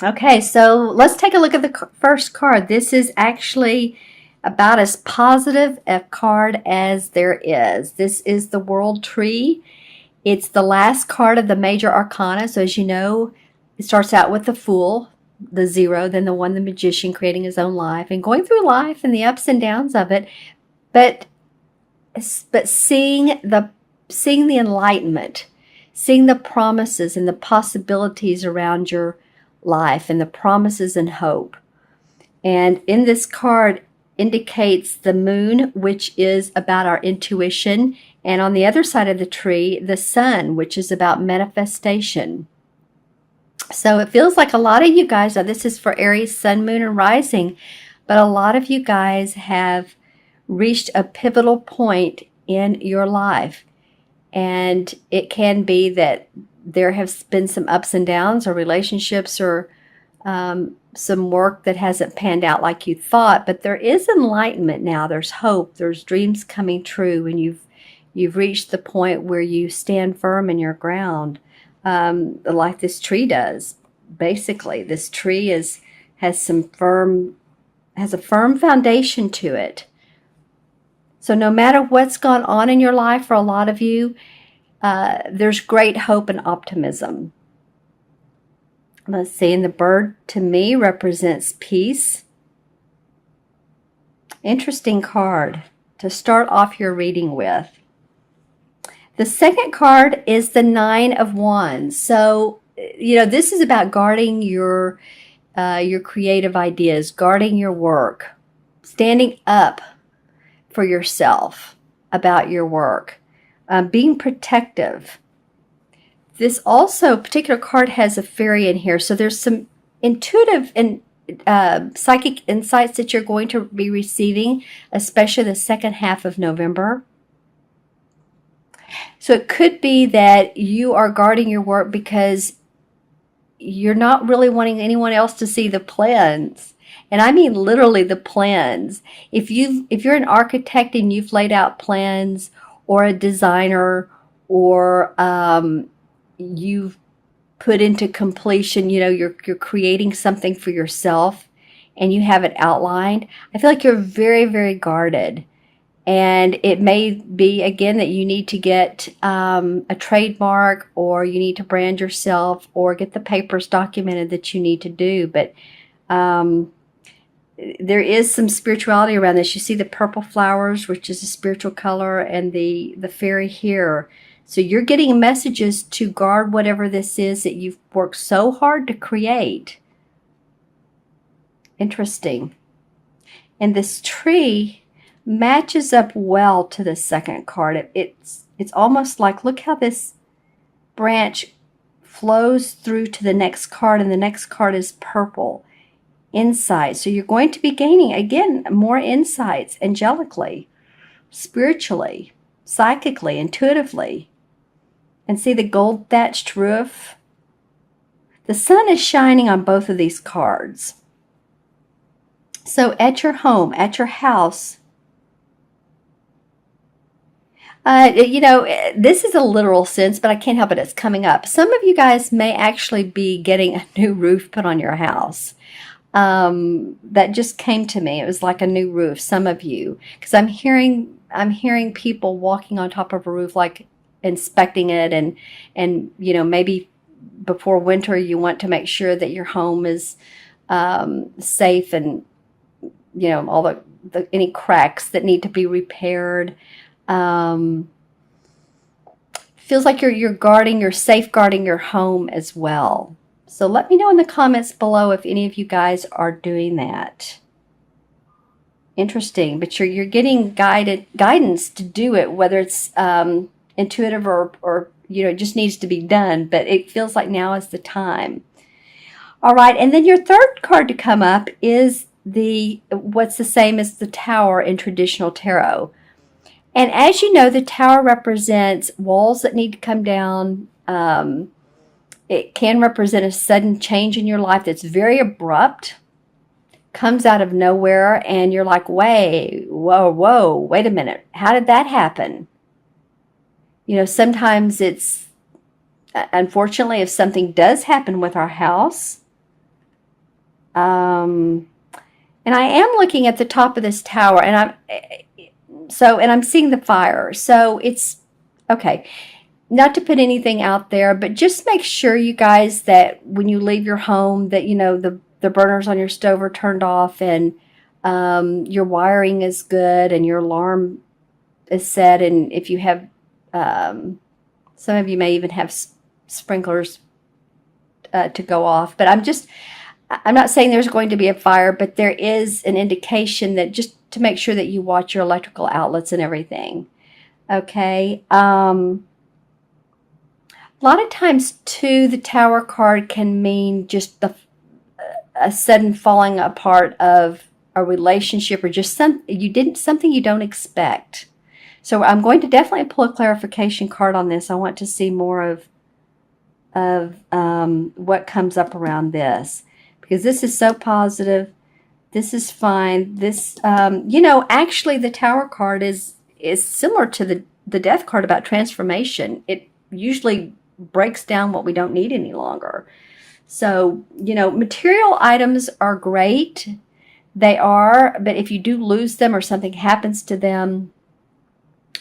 Okay, so let's take a look at the first card. This is actually about as positive a card as there is. This is the World Tree. It's the last card of the major arcana. So as you know, it starts out with the Fool, the Zero, then the One, the Magician, creating his own life and going through life and the ups and downs of it. But seeing the enlightenment, seeing the promises and the possibilities around your life and the promises and hope. And in this card indicates the moon, which is about our intuition, and on the other side of the tree, the sun, which is about manifestation. So it feels like a lot of you guys, now this is for Aries, sun, moon, and rising, but a lot of you guys have reached a pivotal point in your life. And it can be that there have been some ups and downs or relationships or some work that hasn't panned out like you thought, but there is enlightenment now. There's hope. There's dreams coming true, and you've reached the point where you stand firm in your ground, like this tree does. Basically, this tree has a firm foundation to it. So no matter what's gone on in your life, for a lot of you, there's great hope and optimism. Let's see, and the bird to me represents peace. Interesting card to start off your reading with. The second card is the Nine of Wands. So, this is about guarding your creative ideas, guarding your work, standing up for yourself about your work, being protective. This also particular card has a fairy in here, so there's some intuitive and psychic insights that you're going to be receiving, especially the second half of November. So it could be that you are guarding your work because you're not really wanting anyone else to see the plans. And I mean literally the plans. If you're an architect and you've laid out plans, or a designer, or you've put into completion, you're creating something for yourself and you have it outlined, I feel like you're very, very guarded. And it may be, again, that you need to get a trademark, or you need to brand yourself, or get the papers documented that you need to do. But there is some spirituality around this. You see the purple flowers, which is a spiritual color, and the fairy here. So you're getting messages to guard whatever this is that you've worked so hard to create. Interesting. And this tree matches up well to the second card. It's almost like, look how this branch flows through to the next card, and the next card is purple. Insight. So you're going to be gaining, again, more insights angelically, spiritually, psychically, intuitively. And see the gold thatched roof? The sun is shining on both of these cards. So at your home, at your house, this is a literal sense, but I can't help it. It's coming up. Some of you guys may actually be getting a new roof put on your house. That just came to me. It was like a new roof. Some of you, because I'm hearing people walking on top of a roof, like inspecting it, and maybe before winter you want to make sure that your home is safe, and all the any cracks that need to be repaired. Feels like you're safeguarding your home as well. So let me know in the comments below if any of you guys are doing that. Interesting, but you're getting guidance to do it, whether it's intuitive or it just needs to be done. But it feels like now is the time. All right, and then your third card to come up is what's the same as the Tower in traditional tarot. And as you know, the Tower represents walls that need to come down. It can represent a sudden change in your life that's very abrupt, comes out of nowhere, and you're like, wait a minute. How did that happen? Sometimes it's, unfortunately, if something does happen with our house, And I am looking at the top of this tower, and I'm seeing the fire. So it's okay. Not to put anything out there, but just make sure, you guys, that when you leave your home, that the burners on your stove are turned off, and your wiring is good, and your alarm is set. And if you have, some of you may even have sprinklers to go off. But I'm not saying there's going to be a fire, but there is an indication that, just to make sure that you watch your electrical outlets and everything. Okay. A lot of times, too, the Tower card can mean just a sudden falling apart of a relationship, or just something you don't expect. So I'm going to definitely pull a clarification card on this. I want to see more of what comes up around this, because this is so positive. This is fine. This, actually, the Tower card is similar to the Death card about transformation. It usually breaks down what we don't need any longer. So, material items are great. They are, but if you do lose them or something happens to them,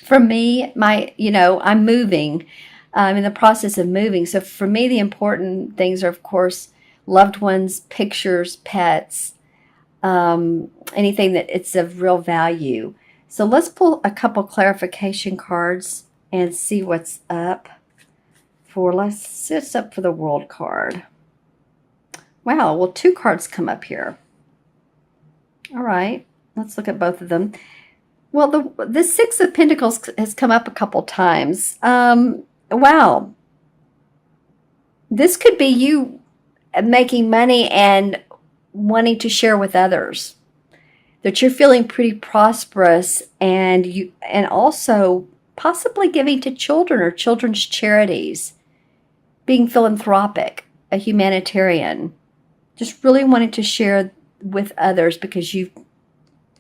for me, I'm moving. I'm in the process of moving. So for me, the important things are, of course, loved ones, pictures, pets, anything that it's of real value. So let's pull a couple clarification cards and see what's up. Let's sit up for the World card. Wow, well, 2 cards come up here. All right, let's look at both of them. Well, the 6 of Pentacles has come up a couple times. Wow. This could be you making money and wanting to share with others. That you're feeling pretty prosperous, and also possibly giving to children or children's charities. Being philanthropic, a humanitarian, just really wanting to share with others because you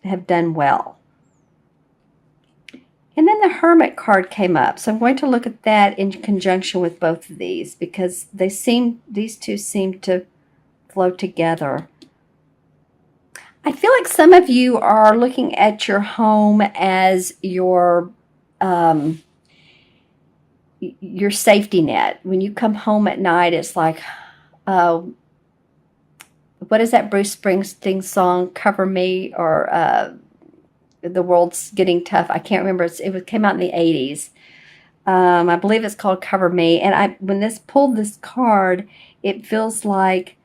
have done well. And then the Hermit card came up. So I'm going to look at that in conjunction with both of these, because these two seem to flow together. I feel like some of you are looking at your home as your safety net. When you come home at night, it's like, what is that Bruce Springsteen song, Cover Me, or The World's Getting Tough? I can't remember. It came out in the 80s. I believe it's called Cover Me. And when this pulled this card, it feels like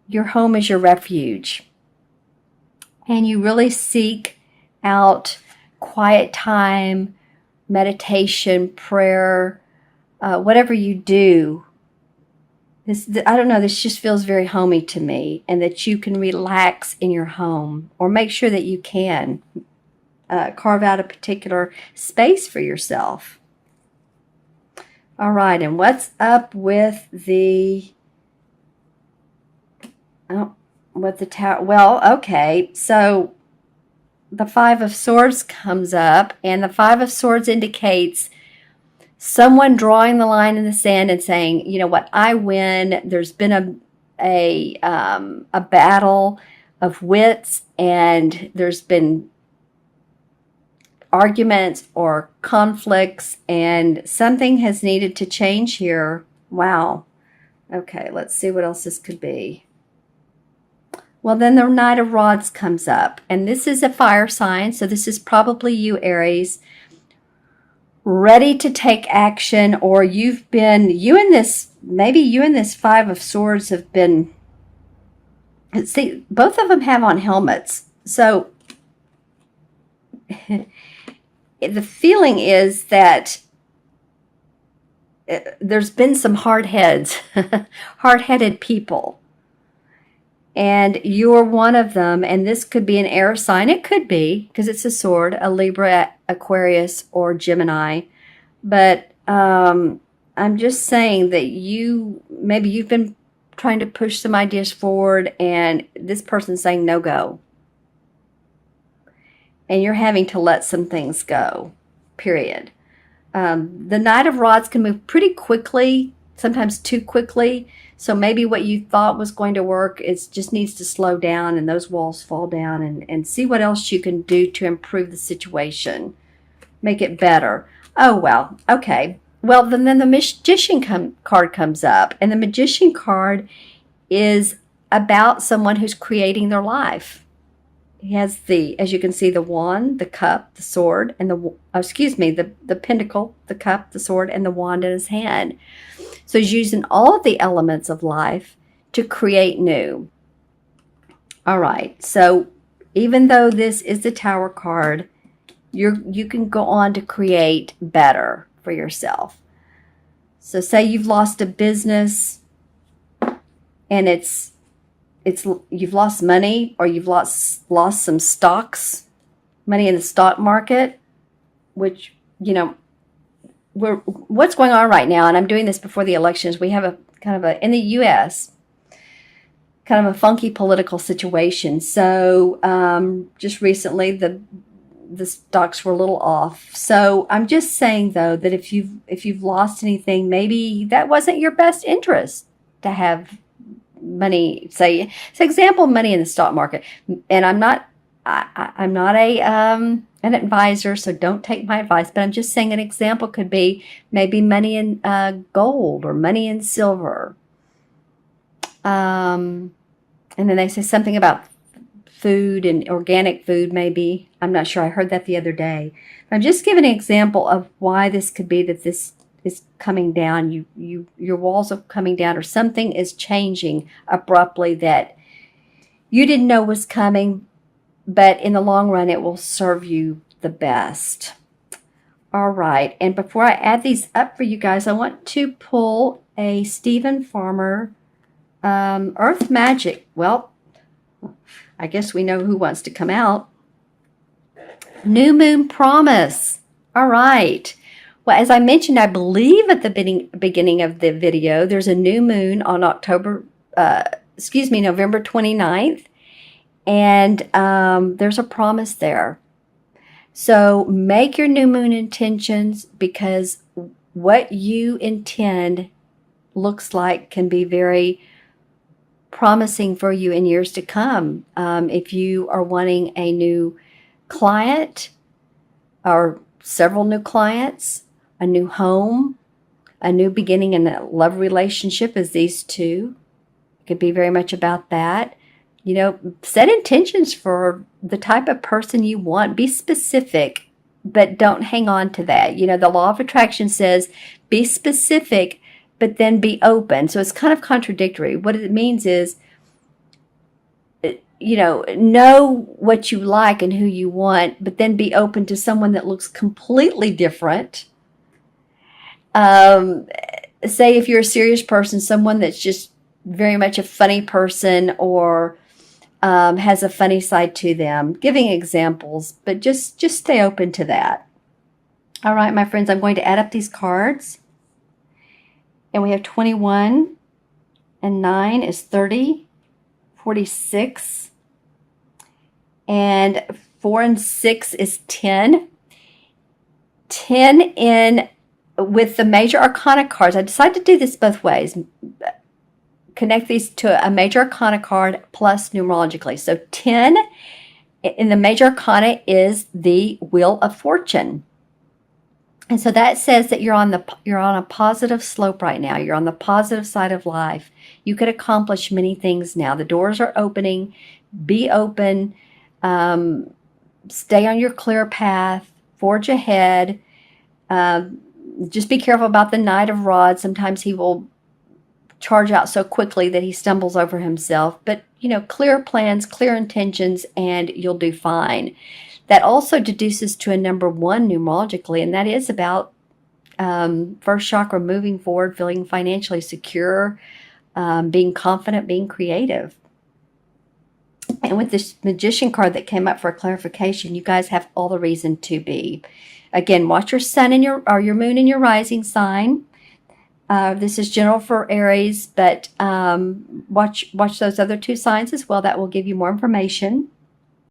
your home is your refuge. And you really seek out quiet time, meditation, prayer, whatever you do. I don't know, this just feels very homey to me, and that you can relax in your home, or make sure that you can carve out a particular space for yourself. All right, and what's up with the tower? Well, okay, so the 5 of Swords comes up, and the 5 of Swords indicates someone drawing the line in the sand and saying, you know what, I win. There's been a battle of wits, and there's been arguments or conflicts, and something has needed to change here. Wow. Okay, let's see what else this could be. Well, then the Knight of Rods comes up, and this is a fire sign, so this is probably you, Aries, ready to take action, or maybe you and this 5 of Swords have been, see, both of them have on helmets, so the feeling is that there's been some hard-headed people. And you're one of them, and this could be an air sign. It could be, because it's a sword, a Libra, Aquarius, or Gemini. But I'm just saying that maybe you've been trying to push some ideas forward, and this person's saying no go. And you're having to let some things go, period. The Knight of Rods can move pretty quickly sometimes too quickly. So maybe what you thought was going to work is just needs to slow down and those walls fall down, and see what else you can do to improve the situation, make it better. Oh, well, okay. Well, then the magician card comes up, and the magician card is about someone who's creating their life. He has as you can see, the wand, the cup, the sword, and the pentacle, the cup, the sword, and the wand in his hand. So he's using all of the elements of life to create new. All right. So even though this is the Tower card, you can go on to create better for yourself. So say you've lost a business and you've lost money, or you've lost some stocks, money in the stock market, which, what's going on right now, and I'm doing this before the elections, we have a kind of in the U.S., kind of a funky political situation. So just recently the stocks were a little off. So I'm just saying, though, that if you've lost anything, maybe that wasn't your best interest to have money, say example, money in the stock market. And I'm not an advisor, so don't take my advice, but I'm just saying an example could be maybe money in gold or money in silver. And then they say something about food and organic food, maybe. I'm not sure. I heard that the other day. I'm just giving an example of why this could be that this is coming down. Your walls are coming down, or something is changing abruptly that you didn't know was coming, but in the long run, it will serve you the best. All right. And before I add these up for you guys, I want to pull a Stephen Farmer Earth Magic. Well, I guess we know who wants to come out. New Moon Promise. All right. Well, as I mentioned, I believe at the beginning of the video, there's a new moon on November 29th. And there's a promise there. So make your new moon intentions, because what you intend looks like can be very promising for you in years to come. If you are wanting a new client or several new clients, a new home, a new beginning in a love relationship, as these two, it could be very much about that. Set intentions for the type of person you want. Be specific, but don't hang on to that. The law of attraction says be specific, but then be open. So it's kind of contradictory. What it means is, know what you like and who you want, but then be open to someone that looks completely different. Say if you're a serious person, someone that's just very much a funny person, or has a funny side to them. Giving examples, but just stay open to that. All right, my friends, I'm going to add up these cards. And we have 21, and 9 is 30, 46, and 4 and 6 is 10. 10 in with the major arcana cards. I decided to do this both ways. Connect these to a major arcana card plus numerologically. So 10 in the major arcana is the Wheel of Fortune. And so that says that you're on a positive slope right now. You're on the positive side of life. You could accomplish many things now. The doors are opening. Be open. Stay on your clear path. Forge ahead. Just be careful about the Knight of Rods. Sometimes he will charge out so quickly that he stumbles over himself. But, clear plans, clear intentions, and you'll do fine. That also deduces to a number 1 numerologically, and that is about first chakra, moving forward, feeling financially secure, being confident, being creative. And with this Magician card that came up for clarification, you guys have all the reason to be. Again, watch your sun and your moon and your rising sign. This is general for Aries, but watch those other 2 signs as well. That will give you more information.